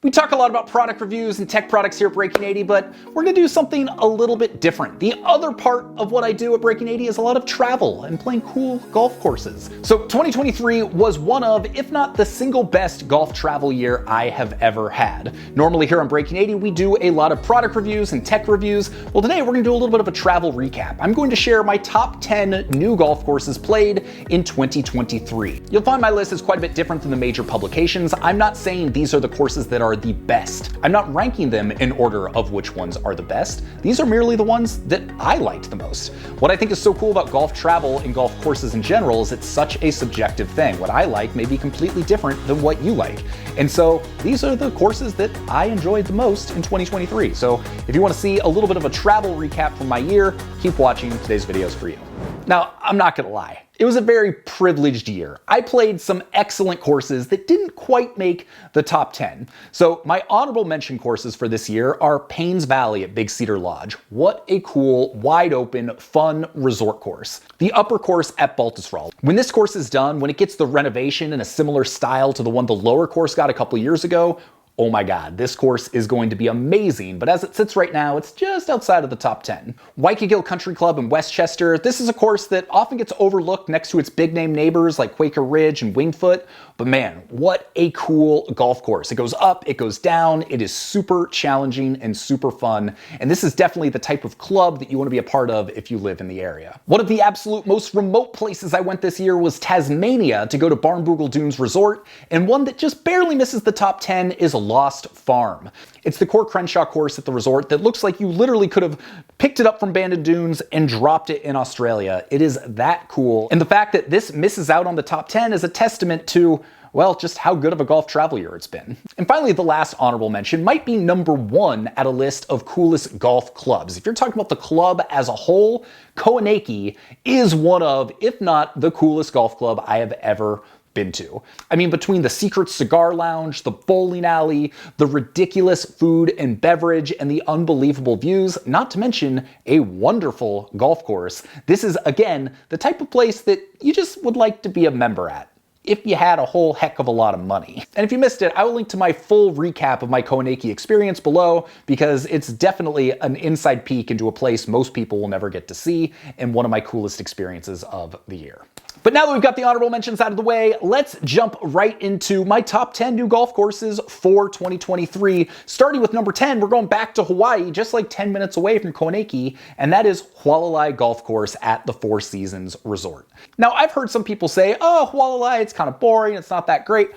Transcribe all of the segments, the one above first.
We talk a lot about product reviews and tech products here at Breaking 80, but we're gonna do something a little bit different. The other part of what I do at Breaking 80 is a lot of travel and playing cool golf courses. So 2023 was one of, if not the single best golf travel year I have ever had. Normally here on Breaking 80, we do a lot of product reviews and tech reviews. Well, today we're gonna do a little bit of a travel recap. I'm going to share my top 10 new golf courses played in 2023. You'll find my list is quite a bit different than the major publications. I'm not saying these are the courses that are the best. I'm not ranking them in order of which ones are the best. These are merely the ones that I liked the most. What I think is so cool about golf travel and golf courses in general is it's such a subjective thing. What I like may be completely different than what you like. And so these are the courses that I enjoyed the most in 2023. So if you want to see a little bit of a travel recap from my year, keep watching. Today's video is for you. Now, I'm not gonna lie. It was a very privileged year. I played some excellent courses that didn't quite make the top 10. So my honorable mention courses for this year are Paynes Valley at Big Cedar Lodge. What a cool, wide open, fun resort course. The upper course at Baltusrol. When this course is done, when it gets the renovation in a similar style to the one the lower course got a couple years ago, oh my god, this course is going to be amazing, but as it sits right now, it's just outside of the top 10. Waikagill Country Club in Westchester. This is a course that often gets overlooked next to its big name neighbors like Quaker Ridge and Wingfoot, but man, what a cool golf course. It goes up, it goes down, it is super challenging and super fun, and this is definitely the type of club that you want to be a part of if you live in the area. One of the absolute most remote places I went this year was Tasmania to go to Barnbougle Dunes Resort, and one that just barely misses the top 10 is Lost Farm. It's the Core Crenshaw course at the resort that looks like you literally could have picked it up from Bandon Dunes and dropped it in Australia. It is that cool. And the fact that this misses out on the top 10 is a testament to, well, just how good of a golf travel year it's been. And finally, the last honorable mention might be number 1 at a list of coolest golf clubs. If you're talking about the club as a whole, Koonaki is one of, if not the coolest golf club I have ever been to. I mean, between the secret cigar lounge, the bowling alley, the ridiculous food and beverage, and the unbelievable views, not to mention a wonderful golf course, this is, again, the type of place that you just would like to be a member at, if you had a whole heck of a lot of money. And if you missed it, I will link to my full recap of my Koonaki experience below, because it's definitely an inside peek into a place most people will never get to see, and one of my coolest experiences of the year. But now that we've got the honorable mentions out of the way, let's jump right into my top 10 new golf courses for 2023. Starting with number 10, we're going back to Hawaii, just like 10 minutes away from Koonaki, and that is Hualalai Golf Course at the Four Seasons Resort. Now, I've heard some people say, oh, Hualalai, it's kind of boring, it's not that great.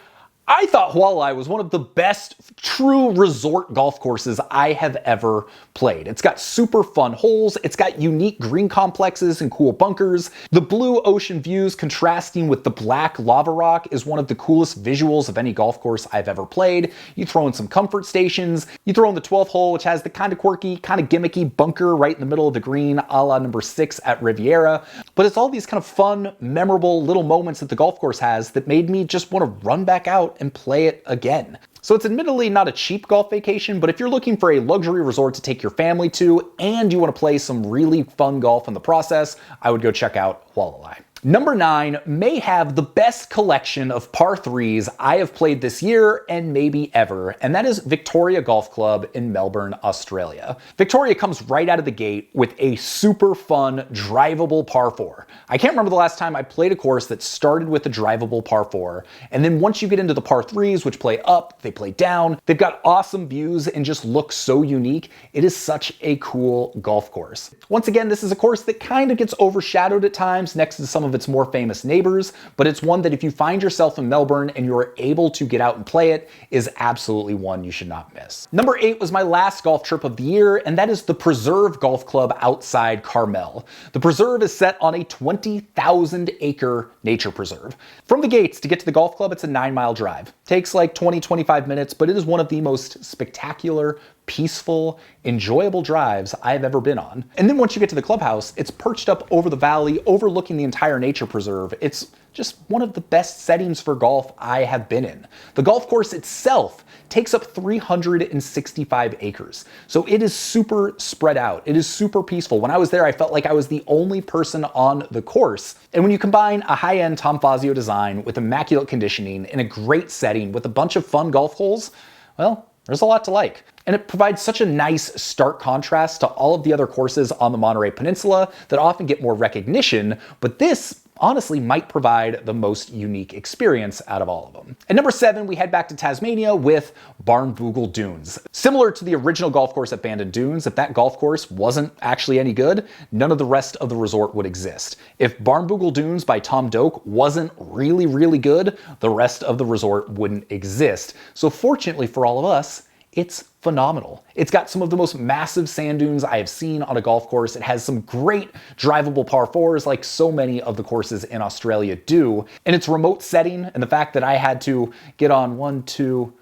I thought Hualalai was one of the best true resort golf courses I have ever played. It's got super fun holes, it's got unique green complexes and cool bunkers. The blue ocean views contrasting with the black lava rock is one of the coolest visuals of any golf course I've ever played. You throw in some comfort stations, you throw in the 12th hole, which has the kind of quirky, kind of gimmicky bunker right in the middle of the green, a la number 6 at Riviera. But it's all these kind of fun, memorable little moments that the golf course has that made me just want to run back out and play it again. So it's admittedly not a cheap golf vacation, but if you're looking for a luxury resort to take your family to and you want to play some really fun golf in the process, I would go check out Hualalai. Number 9 may have the best collection of par 3s I have played this year and maybe ever, and that is Victoria Golf Club in Melbourne, Australia. Victoria comes right out of the gate with a super fun, drivable par 4. I can't remember the last time I played a course that started with a drivable par 4, and then once you get into the par 3s, which play up, they play down, they've got awesome views and just look so unique. It is such a cool golf course. Once again, this is a course that kind of gets overshadowed at times next to some of its more famous neighbors, but it's one that if you find yourself in Melbourne and you're able to get out and play it, is absolutely one you should not miss. Number 8 was my last golf trip of the year, and that is the Preserve Golf Club outside Carmel. The Preserve is set on a 20,000 acre nature preserve. From the gates to get to the golf club, it's a 9-mile drive. Takes like 20-25 minutes, but it is one of the most spectacular, peaceful, enjoyable drives I've ever been on. And then once you get to the clubhouse, it's perched up over the valley, overlooking the entire nature preserve. It's just one of the best settings for golf I have been in. The golf course itself takes up 365 acres. So it is super spread out. It is super peaceful. When I was there, I felt like I was the only person on the course. And when you combine a high-end Tom Fazio design with immaculate conditioning in a great setting with a bunch of fun golf holes, well, There's a lot to like. And it provides such a nice stark contrast to all of the other courses on the Monterey Peninsula that often get more recognition, but this honestly might provide the most unique experience out of all of them. At number 7, we head back to Tasmania with Barnbougle Dunes. Similar to the original golf course at Bandon Dunes, if that golf course wasn't actually any good, none of the rest of the resort would exist. If Barnbougle Dunes by Tom Doak wasn't really, really good, the rest of the resort wouldn't exist. So fortunately for all of us, it's phenomenal. It's got some of the most massive sand dunes I have seen on a golf course. It has some great drivable par 4s like so many of the courses in Australia do. And its remote setting and the fact that I had to get on 1, 2,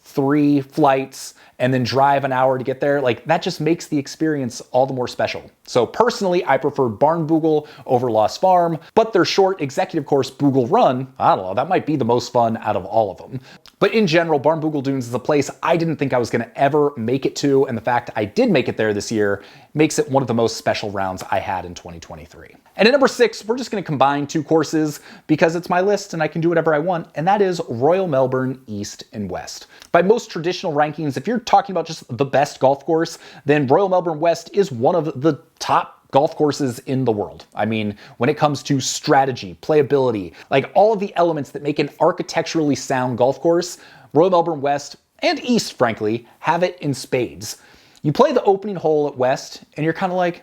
3 flights and then drive an hour to get there, like that just makes the experience all the more special. So personally, I prefer Barnbougle over Lost Farm, but their short executive course Bougle Run, I don't know, that might be the most fun out of all of them. But in general, Barnbougle Dunes is a place I didn't think I was gonna ever make it to, and the fact I did make it there this year makes it one of the most special rounds I had in 2023. And at number 6, we're just gonna combine 2 courses because it's my list and I can do whatever I want, and that is Royal Melbourne East and West. By most traditional rankings, if you're talking about just the best golf course, then Royal Melbourne West is one of the top golf courses in the world. I mean, when it comes to strategy, playability, like all of the elements that make an architecturally sound golf course, Royal Melbourne West and East, frankly, have it in spades. You play the opening hole at West and you're kind of like,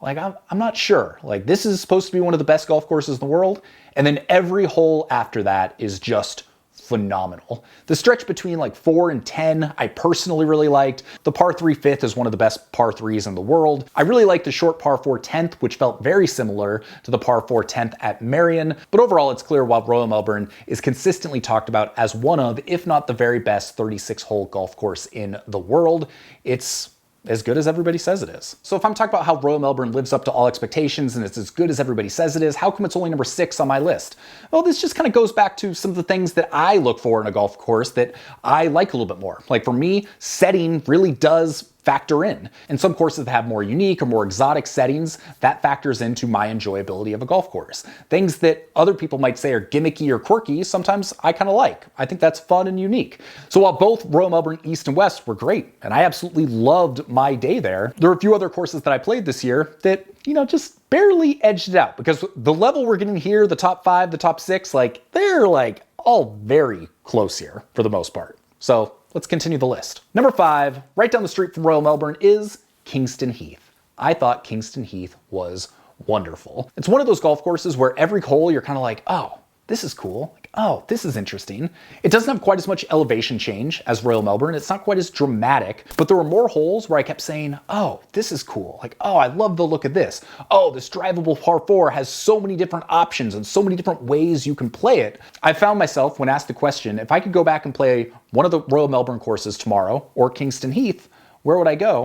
like I'm not sure. Like this is supposed to be one of the best golf courses in the world. And then every hole after that is just phenomenal. The stretch between like 4 and 10, I personally really liked. The par 3 fifth is one of the best par 3s in the world. I really liked the short par 4 10th, which felt very similar to the par 4 10th at Marion. But overall, it's clear while Royal Melbourne is consistently talked about as one of, if not the very best 36-hole golf course in the world, it's as good as everybody says it is. So if I'm talking about how Royal Melbourne lives up to all expectations and it's as good as everybody says it is, how come it's only number 6 on my list? Well, this just kind of goes back to some of the things that I look for in a golf course that I like a little bit more. Like for me, setting really does factor in. And some courses that have more unique or more exotic settings, that factors into my enjoyability of a golf course. Things that other people might say are gimmicky or quirky, sometimes I kind of like. I think that's fun and unique. So while both Royal Melbourne East and West were great, and I absolutely loved my day there were a few other courses that I played this year that, just barely edged it out, because the level we're getting here, the top 5, the top 6, like they're like all very close here for the most part. So let's continue the list. Number 5, right down the street from Royal Melbourne, is Kingston Heath. I thought Kingston Heath was wonderful. It's one of those golf courses where every hole you're kind of like, oh, this is cool. Like, oh, this is interesting. It doesn't have quite as much elevation change as Royal Melbourne. It's not quite as dramatic, but there were more holes where I kept saying, oh, this is cool. Like, oh, I love the look of this. Oh, this drivable par 4 has so many different options and so many different ways you can play it. I found myself, when asked the question, if I could go back and play one of the Royal Melbourne courses tomorrow or Kingston Heath, where would I go?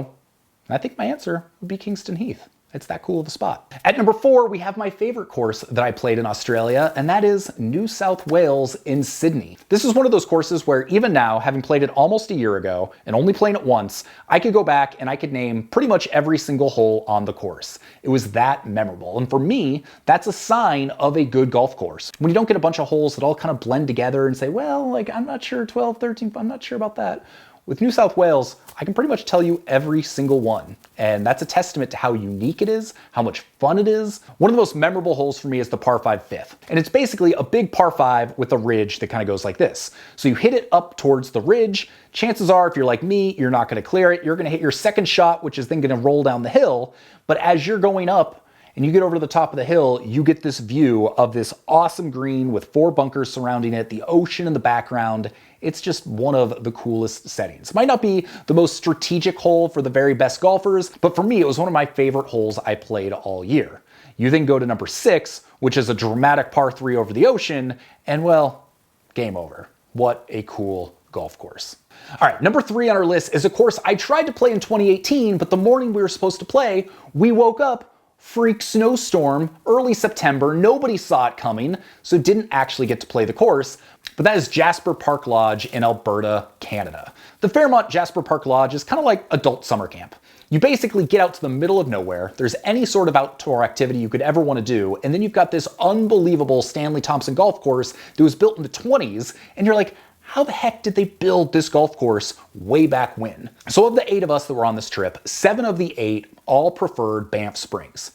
And I think my answer would be Kingston Heath. It's that cool of a spot. At number 4, we have my favorite course that I played in Australia, and that is New South Wales in Sydney. This is one of those courses where even now, having played it almost a year ago and only playing it once, I could go back and I could name pretty much every single hole on the course. It was that memorable. And for me, that's a sign of a good golf course. When you don't get a bunch of holes that all kind of blend together and say, well, like, I'm not sure 12, 13, I'm not sure about that. With New South Wales, I can pretty much tell you every single one. And that's a testament to how unique it is, how much fun it is. One of the most memorable holes for me is the par 5 fifth. And it's basically a big par 5 with a ridge that kind of goes like this. So you hit it up towards the ridge. Chances are, if you're like me, you're not gonna clear it. You're gonna hit your second shot, which is then gonna roll down the hill. But as you're going up, and you get over to the top of the hill, you get this view of this awesome green with 4 bunkers surrounding it, the ocean in the background. It's just one of the coolest settings. Might not be the most strategic hole for the very best golfers, but for me, it was one of my favorite holes I played all year. You then go to number 6, which is a dramatic par 3 over the ocean, and well, game over. What a cool golf course. All right, number 3 on our list is a course I tried to play in 2018, but the morning we were supposed to play, we woke up, freak snowstorm, early September, nobody saw it coming, so didn't actually get to play the course, but that is Jasper Park Lodge in Alberta, Canada. The Fairmont Jasper Park Lodge is kind of like adult summer camp. You basically get out to the middle of nowhere, there's any sort of outdoor activity you could ever want to do, and then you've got this unbelievable Stanley Thompson golf course that was built in the 20s, and you're like, how the heck did they build this golf course way back when? So of the 8 of us that were on this trip, 7 of the 8 all preferred Banff Springs.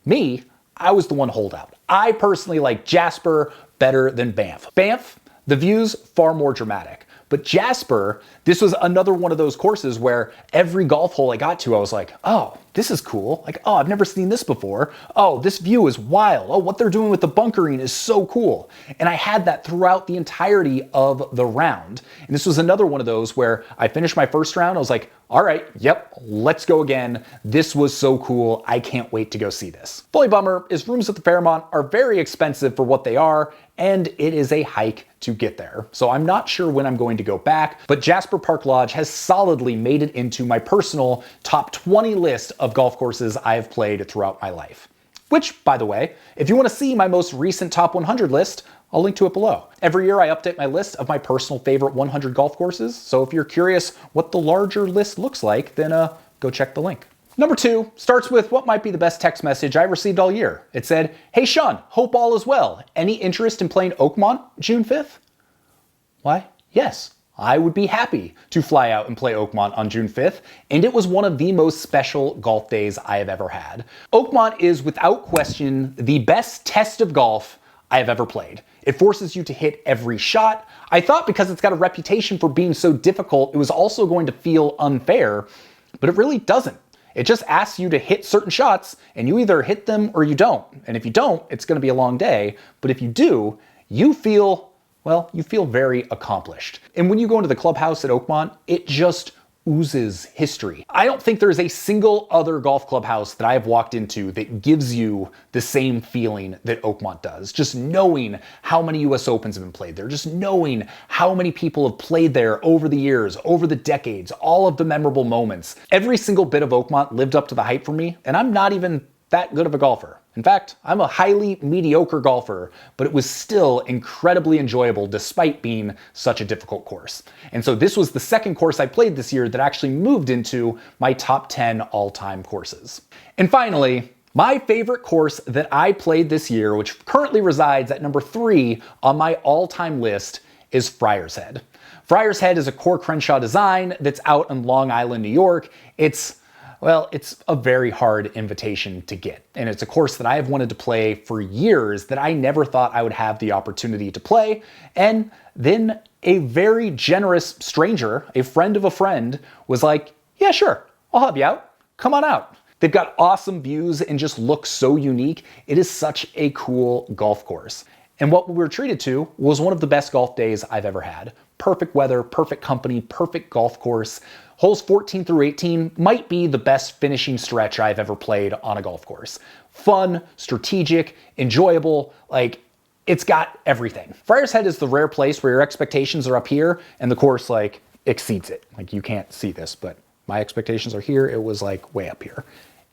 Me, I was the one holdout. I personally like Jasper better than Banff. Banff, the view's far more dramatic. But Jasper, this was another one of those courses where every golf hole I got to, I was like, oh, this is cool. Like, oh, I've never seen this before. Oh, this view is wild. Oh, what they're doing with the bunkering is so cool. And I had that throughout the entirety of the round. And this was another one of those where I finished my first round. I was like, all right, yep, let's go again. This was so cool. I can't wait to go see this. The only bummer is rooms at the Fairmont are very expensive for what they are, and it is a hike to get there. So I'm not sure when I'm going to go back, but Jasper Park Lodge has solidly made it into my personal top 20 list of golf courses I have played throughout my life. Which, by the way, if you want to see my most recent top 100 list, I'll link to it below. Every year I update my list of my personal favorite 100 golf courses, so if you're curious what the larger list looks like, then go check the link. Number 2 starts with what might be the best text message I received all year. It said, "Hey Sean, hope all is well. Any interest in playing Oakmont June 5th? Why, yes. I would be happy to fly out and play Oakmont on June 5th, and it was one of the most special golf days I have ever had. Oakmont is without question the best test of golf I have ever played. It forces you to hit every shot. I thought because it's got a reputation for being so difficult, it was also going to feel unfair, but it really doesn't. It just asks you to hit certain shots, and you either hit them or you don't. And if you don't, it's going to be a long day. But if you do, you feel, well, you feel very accomplished. And when you go into the clubhouse at Oakmont, it just oozes history. I don't think there's a single other golf clubhouse that I have walked into that gives you the same feeling that Oakmont does. Just knowing how many US Opens have been played there, just knowing how many people have played there over the years, over the decades, all of the memorable moments. Every single bit of Oakmont lived up to the hype for me, and I'm not even that good of a golfer. In fact, I'm a highly mediocre golfer, but it was still incredibly enjoyable despite being such a difficult course. And so this was the second course I played this year that actually moved into my top 10 all-time courses. And finally, my favorite course that I played this year, which currently resides at number 3 on my all-time list, is Friar's Head. Friar's Head is a Core Crenshaw design that's out in Long Island, New York. It's a very hard invitation to get. And it's a course that I have wanted to play for years that I never thought I would have the opportunity to play. And then a very generous stranger, a friend of a friend, was like, yeah, sure, I'll help you out. Come on out. They've got awesome views and just look so unique. It is such a cool golf course. And what we were treated to was one of the best golf days I've ever had. Perfect weather, perfect company, perfect golf course. Holes 14 through 18 might be the best finishing stretch I've ever played on a golf course. Fun, strategic, enjoyable, like it's got everything. Friar's Head is the rare place where your expectations are up here and the course like exceeds it. Like you can't see this, but my expectations are here. It was like way up here.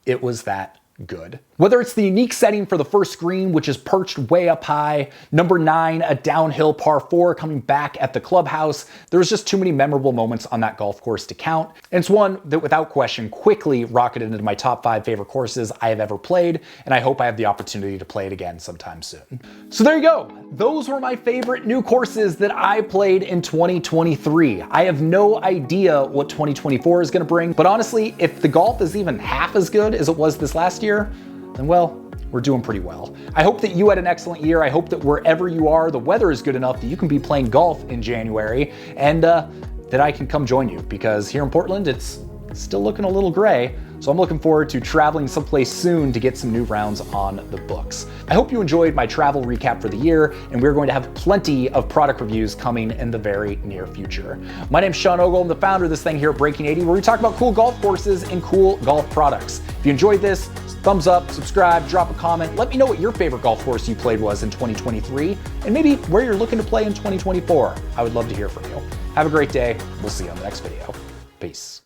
It was that good. Whether it's the unique setting for the first green, which is perched way up high, number 9, a downhill par 4 coming back at the clubhouse, there was just too many memorable moments on that golf course to count. And it's one that without question quickly rocketed into my top 5 favorite courses I have ever played, and I hope I have the opportunity to play it again sometime soon. So there you go. Those were my favorite new courses that I played in 2023. I have no idea what 2024 is going to bring, but honestly, if the golf is even half as good as it was this last year, then well, we're doing pretty well. I hope that you had an excellent year. I hope that wherever you are, the weather is good enough that you can be playing golf in January, and that I can come join you, because here in Portland, it's still looking a little gray. So I'm looking forward to traveling someplace soon to get some new rounds on the books. I hope you enjoyed my travel recap for the year, and we're going to have plenty of product reviews coming in the very near future. My name's Sean Ogle. I'm the founder of this thing here at Breaking 80, where we talk about cool golf courses and cool golf products. If you enjoyed this, thumbs up, subscribe, drop a comment. Let me know what your favorite golf course you played was in 2023, and maybe where you're looking to play in 2024. I would love to hear from you. Have a great day. We'll see you on the next video. Peace.